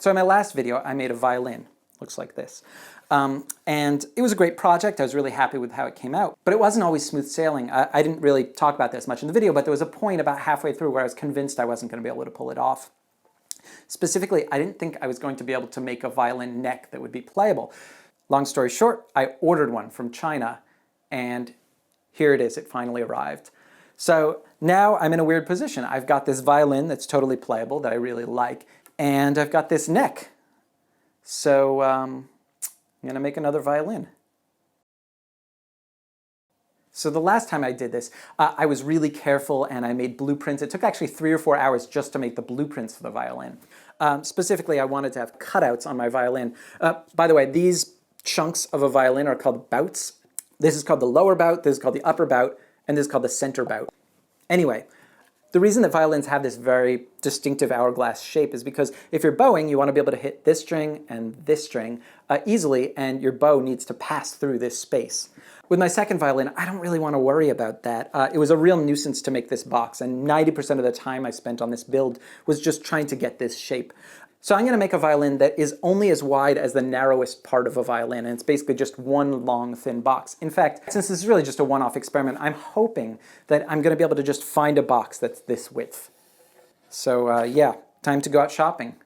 So in my last video, I made a violin. Looks like this. And it was a great project. I was really happy with how it came out. But it wasn't always smooth sailing. I didn't really talk about this much in the video, but there was a point about halfway through where I was convinced I wasn't going to be able to pull it off. Specifically, I didn't think I was going to be able to make a violin neck that would be playable. Long story short, I ordered one from China, and here it is. It finally arrived. So now I'm in a weird position. I've got this violin that's totally playable that I really like, and I've got this neck. So I'm going to make another violin. So the last time I did this, I was really careful and I made blueprints. It took actually 3 or 4 hours just to make the blueprints for the violin. Specifically, I wanted to have cutouts on my violin. By the way, these chunks of a violin are called bouts. This is called the lower bout, this is called the upper bout, and this is called the center bout. Anyway, the reason that violins have this very distinctive hourglass shape is because if you're bowing, you want to be able to hit this string and this string easily, and your bow needs to pass through this space. With my second violin, I don't really want to worry about that. It was a real nuisance to make this box, and 90% of the time I spent on this build was just trying to get this shape. So I'm going to make a violin that is only as wide as the narrowest part of a violin, and it's basically just one long, thin box. In fact, since this is really just a one-off experiment, I'm hoping that I'm going to be able to just find a box that's this width. So yeah, time to go out shopping.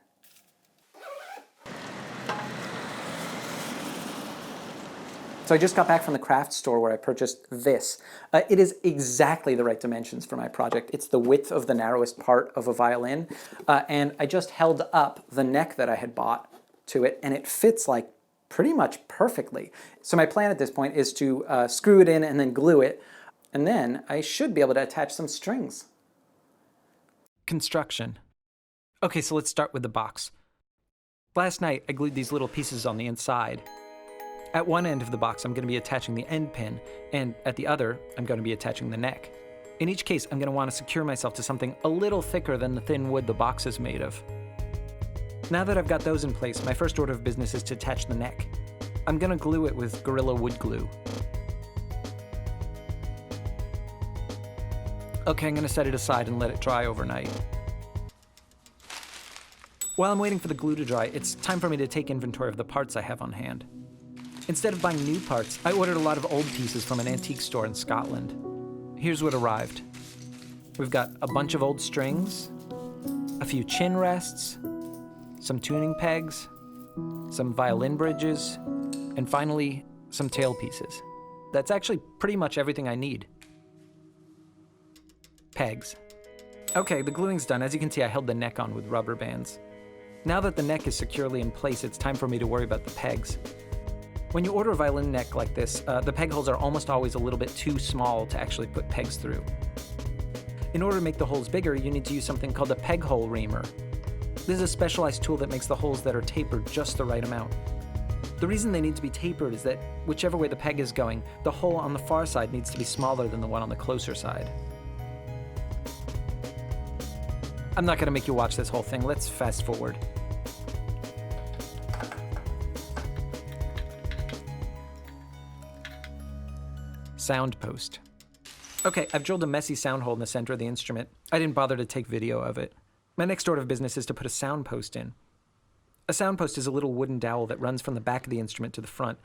So I just got back from the craft store where I purchased this. It is exactly the right dimensions for my project. It's the width of the narrowest part of a violin, and I just held up the neck that I had bought to it, and it fits like pretty much perfectly. So my plan at this point is to screw it in and then glue it, and then I should be able to attach some strings. Construction. Okay, so let's start with the box. Last night I glued these little pieces on the inside. At one end of the box, I'm going to be attaching the end pin, and at the other, I'm going to be attaching the neck. In each case, I'm going to want to secure myself to something a little thicker than the thin wood the box is made of. Now that I've got those in place, my first order of business is to attach the neck. I'm going to glue it with Gorilla Wood Glue. Okay, I'm going to set it aside and let it dry overnight. While I'm waiting for the glue to dry, it's time for me to take inventory of the parts I have on hand. Instead of buying new parts, I ordered a lot of old pieces from an antique store in Scotland. Here's what arrived. We've got a bunch of old strings, a few chin rests, some tuning pegs, some violin bridges, and finally, some tail pieces. That's actually pretty much everything I need. Pegs. Okay, the gluing's done. As you can see, I held the neck on with rubber bands. Now that the neck is securely in place, it's time for me to worry about the pegs. When you order a violin neck like this, the peg holes are almost always a little bit too small to actually put pegs through. In order to make the holes bigger, you need to use something called a peg hole reamer. This is a specialized tool that makes the holes that are tapered just the right amount. The reason they need to be tapered is that whichever way the peg is going, the hole on the far side needs to be smaller than the one on the closer side. I'm not going to make you watch this whole thing. Let's fast forward. Sound post. Okay, I've drilled a messy sound hole in the center of the instrument. I didn't bother to take video of it. My next order of business is to put a sound post in. A sound post is a little wooden dowel that runs from the back of the instrument to the front.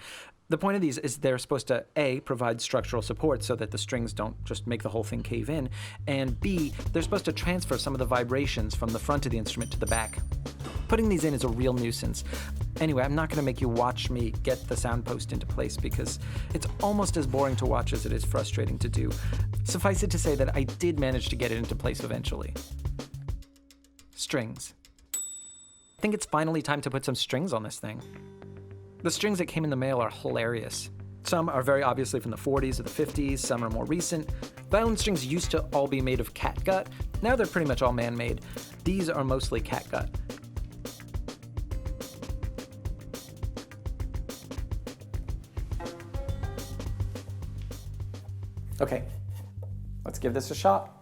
The point of these is they're supposed to A, provide structural support so that the strings don't just make the whole thing cave in, and B, they're supposed to transfer some of the vibrations from the front of the instrument to the back. Putting these in is a real nuisance. Anyway, I'm not going to make you watch me get the sound post into place because it's almost as boring to watch as it is frustrating to do. Suffice it to say that I did manage to get it into place eventually. Strings. I think it's finally time to put some strings on this thing. The strings that came in the mail are hilarious. Some are very obviously from the 40s or the 50s, some are more recent. Violin strings used to all be made of catgut. Now they're pretty much all man-made. These are mostly catgut. Okay, let's give this a shot.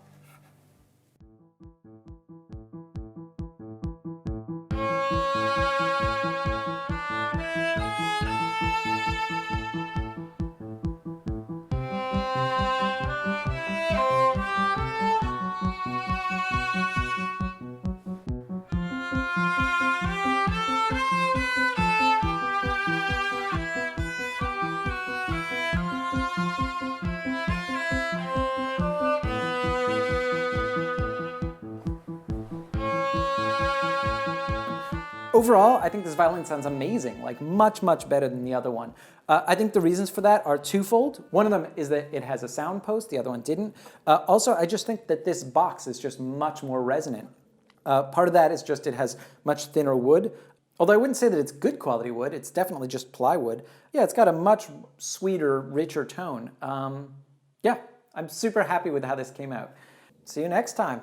Overall, I think this violin sounds amazing, like much, much better than the other one. I think the reasons for that are twofold. One of them is that it has a sound post, the other one didn't. Also, I just think that this box is just much more resonant. Part of that is just it has much thinner wood. Although I wouldn't say that it's good quality wood, it's definitely just plywood. Yeah, it's got a much sweeter, richer tone. Yeah, I'm super happy with how this came out. See you next time.